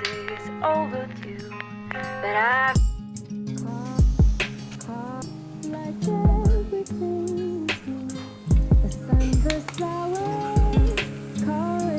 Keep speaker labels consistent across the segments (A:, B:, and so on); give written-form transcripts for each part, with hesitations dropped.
A: days overdue, but I like everything the sun, the flowers calling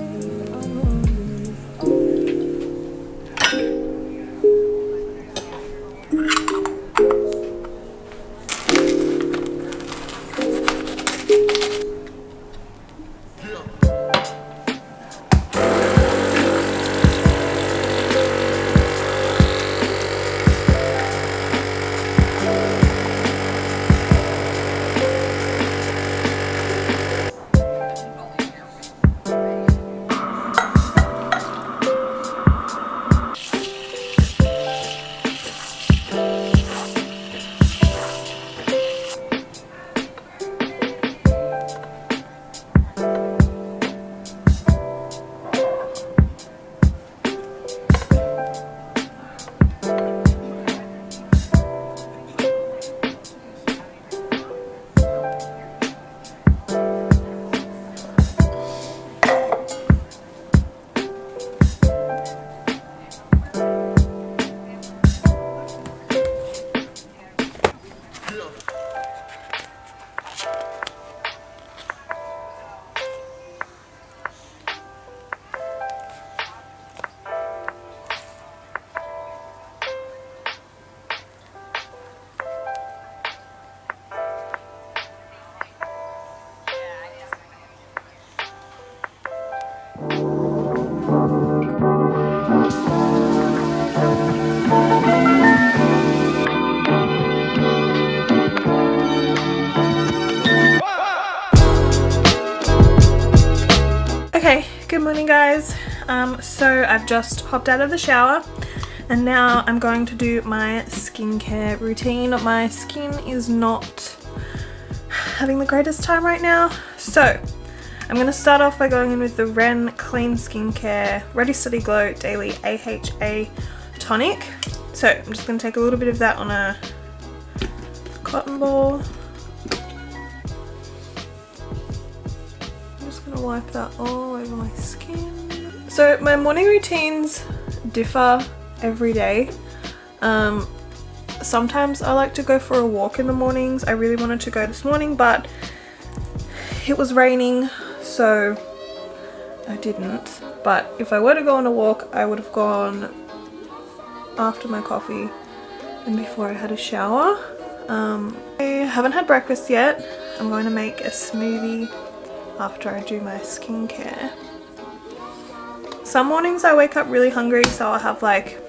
B: Okay, good morning guys. So I've just hopped out of the shower and now I'm going to do my skincare routine. My skin is not having the greatest time right now, so I'm going to start off by going in with the Ren Clean Skincare Ready Steady Glow Daily AHA Tonic. So I'm just going to take a little bit of that on a cotton ball. Wipe that all over my skin. So my morning routines differ every day. Sometimes I like to go for a walk in the mornings. I really wanted to go this morning, but it was raining, so I didn't. But if I were to go on a walk, I would have gone after my coffee and before I had a shower. I haven't had breakfast yet. I'm going to make a smoothie after I do my skincare. Some mornings I wake up really hungry, so I'll have like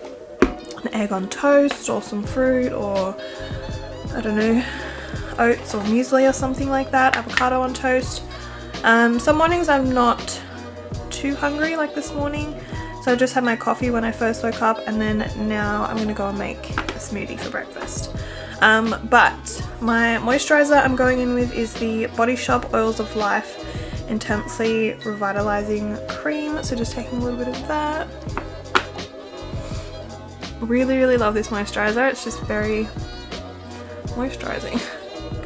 B: an egg on toast or some fruit or I don't know, oats or muesli or something like that, avocado on toast. Some mornings I'm not too hungry like this morning, so I just had my coffee when I first woke up and then now I'm gonna go and make a smoothie for breakfast. But my moisturizer I'm going in with is the Body Shop Oils of Life Intensely Revitalizing Cream. So just taking a little bit of that. Really love this moisturizer. It's just very moisturizing.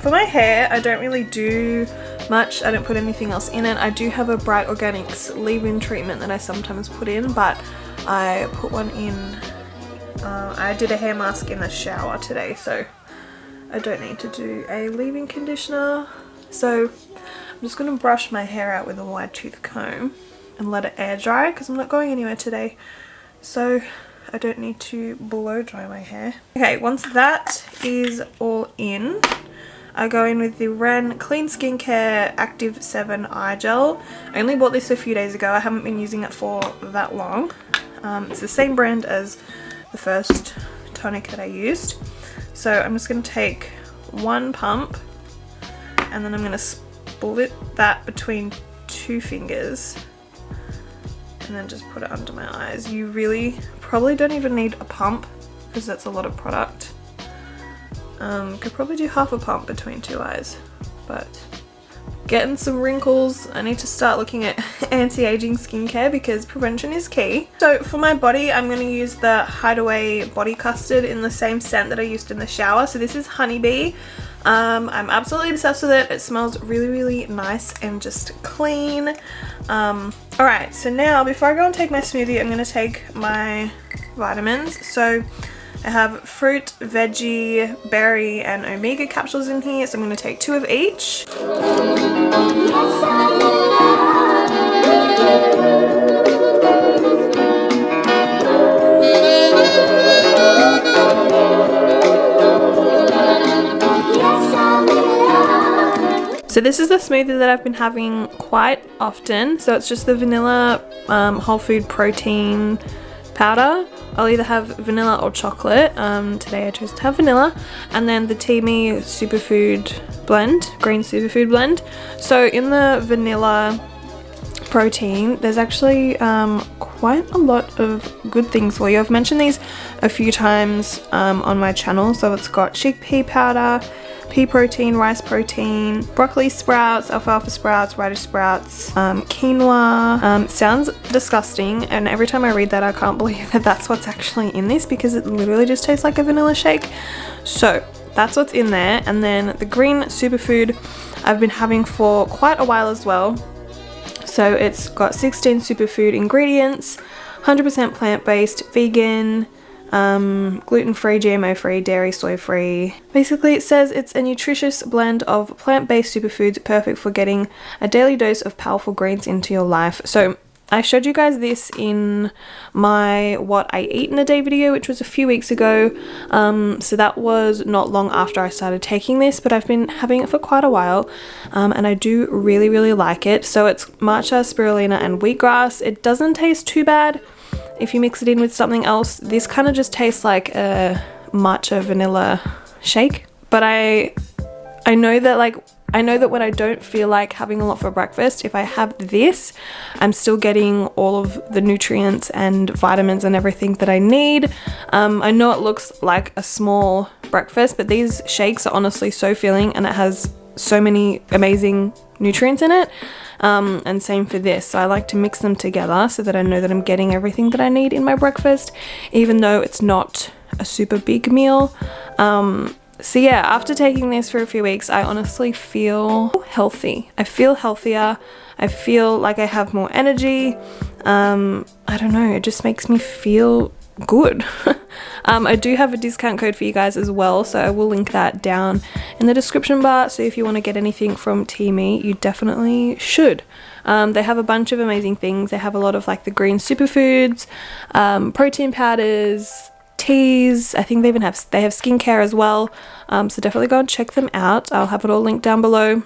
B: For my hair, I don't really do much. I don't put anything else in it. I do have a Bright Organics leave-in treatment that I sometimes put in, but I put one in. I did a hair mask in the shower today, so I don't need to do a leave-in conditioner. So I'm just going to brush my hair out with a wide tooth comb and let it air dry because I'm not going anywhere today, so I don't need to blow dry my hair. Okay, once that is all in, I go in with the Ren Clean Skincare Active 7 Eye Gel. I only bought this a few days ago. I haven't been using it for that long. It's the same brand as the first tonic that I used. So I'm just going to take one pump and then I'm going to split that between two fingers and then just put it under my eyes. You really probably don't even need a pump because that's a lot of product. Could probably do half a pump between two eyes, but getting some wrinkles. I need to start looking at anti-aging skincare because prevention is key. So for my body, I'm going to use the Hideaway Body Custard in the same scent that I used in the shower. So this is Honeybee. I'm absolutely obsessed with it. It smells really, really nice and just clean. Alright, so now before I go and take my smoothie, I'm going to take my vitamins. So I have fruit, veggie, berry, and omega capsules in here. So I'm going to take 2 of each. So this is the smoothie that I've been having quite often. So it's just the vanilla whole food protein powder. I'll either have vanilla or chocolate. Today I chose to have vanilla. And then the Teami superfood blend, green superfood blend. So in the vanilla protein, there's actually quite a lot of good things for you. I've mentioned these a few times on my channel. So it's got chickpea powder, pea protein, rice protein, broccoli sprouts, alfalfa sprouts, radish sprouts, quinoa. Sounds disgusting, and every time I read that I can't believe that that's what's actually in this, because it literally just tastes like a vanilla shake. So that's what's in there. And then the green superfood I've been having for quite a while as well. So it's got 16 superfood ingredients, 100% plant-based, vegan, gluten-free, GMO-free, dairy, soy-free. Basically it says it's a nutritious blend of plant-based superfoods perfect for getting a daily dose of powerful greens into your life. So I showed you guys this in my what I eat in a day video, which was a few weeks ago. So that was not long after I started taking this, but I've been having it for quite a while, and I do really, really like it. So it's matcha, spirulina, and wheatgrass. It doesn't taste too bad if you mix it in with something else. This kind of just tastes like a matcha vanilla shake. But I know that when I don't feel like having a lot for breakfast, if I have this, I'm still getting all of the nutrients and vitamins and everything that I need. I know it looks like a small breakfast, but these shakes are honestly so filling, and it has so many amazing nutrients in it. And same for this. So I like to mix them together so that I know that I'm getting everything that I need in my breakfast, even though it's not a super big meal. So yeah, after taking this for a few weeks, I honestly feel healthy. I feel healthier. I feel like I have more energy. I don't know, it just makes me feel good. I do have a discount code for you guys as well, so I will link that down in the description bar. So if you want to get anything from Teami, you definitely should. They have a bunch of amazing things. They have a lot of like the green superfoods, protein powders, teas. I think they have skincare as well. So definitely go and check them out. I'll have it all linked down below.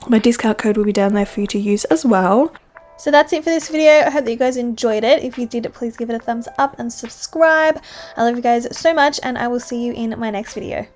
B: My discount code will be down there for you to use as well. So that's it for this video. I hope that you guys enjoyed it. If you did, please give it a thumbs up and subscribe. I love you guys so much, and I will see you in my next video.